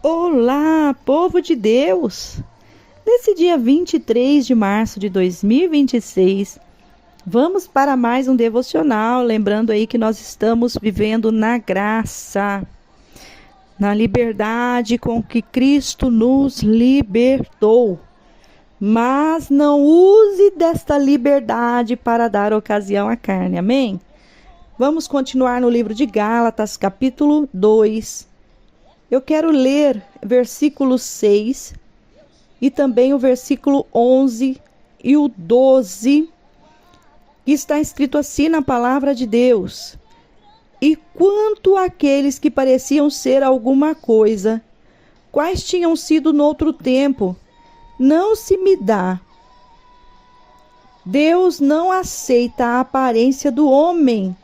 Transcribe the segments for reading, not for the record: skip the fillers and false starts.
Olá, povo de Deus! Nesse dia 23 de março de 2026, vamos para mais um devocional, lembrando aí que nós estamos vivendo na graça, na liberdade com que Cristo nos libertou. Mas não use desta liberdade para dar ocasião à carne, amém? Vamos continuar no livro de Gálatas, capítulo 2. Eu quero ler versículo 6 e também o versículo 11 e o 12, que está escrito assim na palavra de Deus. E quanto àqueles que pareciam ser alguma coisa, quais tinham sido noutro tempo, não se me dá. Deus não aceita a aparência do homem.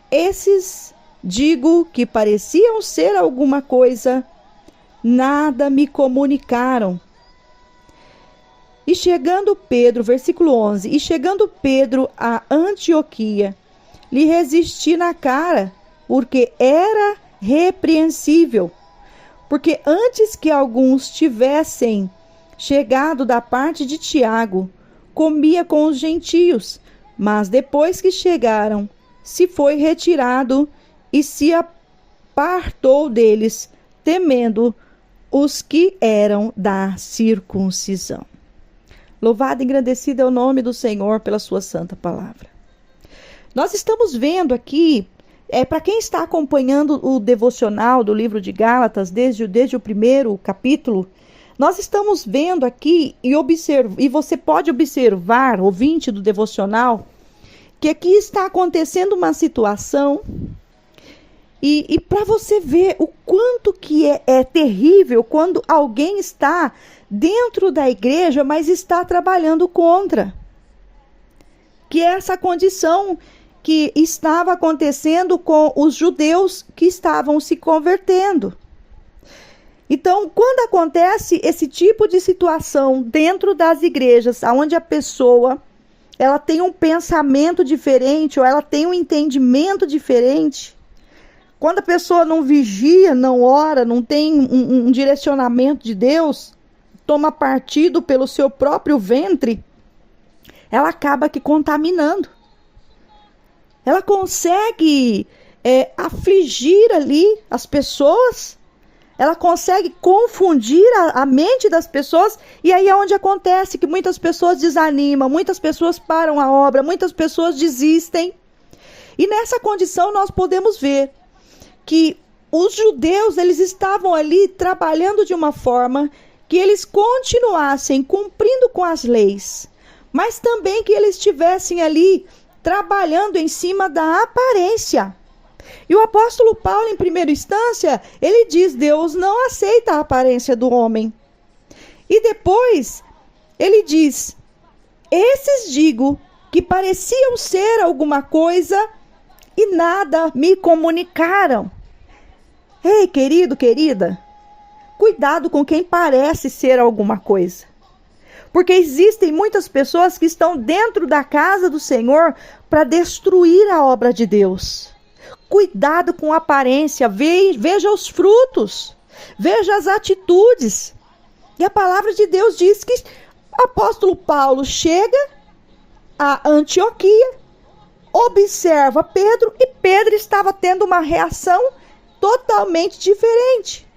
Esses, digo, que pareciam ser alguma coisa, nada me comunicaram. E chegando Pedro, versículo 11, e chegando Pedro a Antioquia, lhe resisti na cara, porque era repreensível. Porque antes que alguns tivessem chegado da parte de Tiago, comia com os gentios, mas depois que chegaram, se foi retirado e se apartou deles, temendo os que eram da circuncisão. Louvado e engrandecido é o nome do Senhor pela sua santa palavra. Nós estamos vendo aqui, para quem está acompanhando o devocional do livro de Gálatas, desde o primeiro capítulo, nós estamos vendo aqui e você pode observar, ouvinte do devocional, que aqui está acontecendo uma situação e para você ver o quanto que é terrível quando alguém está dentro da igreja, mas está trabalhando contra. Que é essa condição que estava acontecendo com os judeus que estavam se convertendo. Então, quando acontece esse tipo de situação dentro das igrejas, onde a pessoa ela tem um pensamento diferente ou ela tem um entendimento diferente, quando a pessoa não vigia, não ora, não tem um direcionamento de Deus, toma partido pelo seu próprio ventre, ela acaba que contaminando. Ela consegue afligir ali as pessoas, ela consegue confundir a mente das pessoas, e aí é onde acontece que muitas pessoas desanimam, muitas pessoas param a obra, muitas pessoas desistem. E nessa condição nós podemos ver que os judeus, eles estavam ali trabalhando de uma forma que eles continuassem cumprindo com as leis, mas também que eles estivessem ali trabalhando em cima da aparência. E o apóstolo Paulo, em primeira instância, ele diz: Deus não aceita a aparência do homem. E depois, ele diz: esses digo que pareciam ser alguma coisa e nada me comunicaram. Ei, querido, querida, cuidado com quem parece ser alguma coisa. Porque existem muitas pessoas que estão dentro da casa do Senhor para destruir a obra de Deus. Cuidado com a aparência, veja os frutos, veja as atitudes. E a palavra de Deus diz que o apóstolo Paulo chega a Antioquia, observa Pedro, e Pedro estava tendo uma reação totalmente diferente.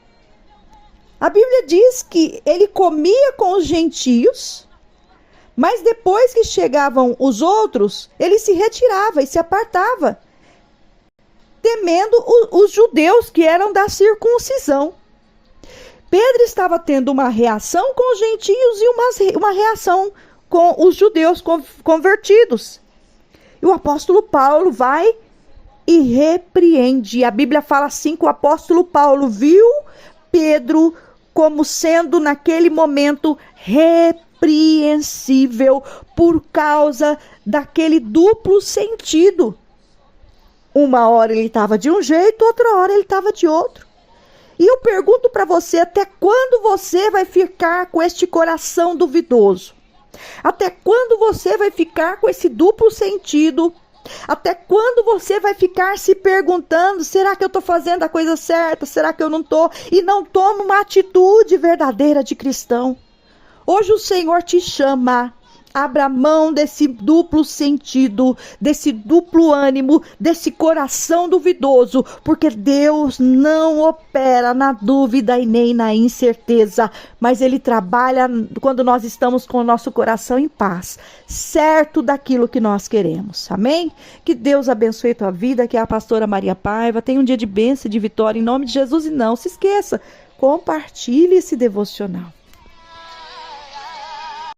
A Bíblia diz que ele comia com os gentios, mas depois que chegavam os outros, ele se retirava e se apartava, temendo os judeus que eram da circuncisão. Pedro estava tendo uma reação com os gentios e uma reação com os judeus convertidos. E o apóstolo Paulo vai e repreende. A Bíblia fala assim que o apóstolo Paulo viu Pedro como sendo naquele momento repreensível por causa daquele duplo sentido. Uma hora ele estava de um jeito, outra hora ele estava de outro. E eu pergunto para você, até quando você vai ficar com este coração duvidoso? Até quando você vai ficar com esse duplo sentido Até quando você vai ficar se perguntando, será que eu estou fazendo a coisa certa? Será que eu não estou? E não toma uma atitude verdadeira de cristão. Hoje o Senhor te chama. Abra mão desse duplo sentido, desse duplo ânimo, desse coração duvidoso, porque Deus não opera na dúvida e nem na incerteza, mas Ele trabalha quando nós estamos com o nosso coração em paz, certo daquilo que nós queremos. Amém? Que Deus abençoe a tua vida, que é a pastora Maria Paiva. Tenha um dia de bênção e de vitória em nome de Jesus e não se esqueça, compartilhe esse devocional.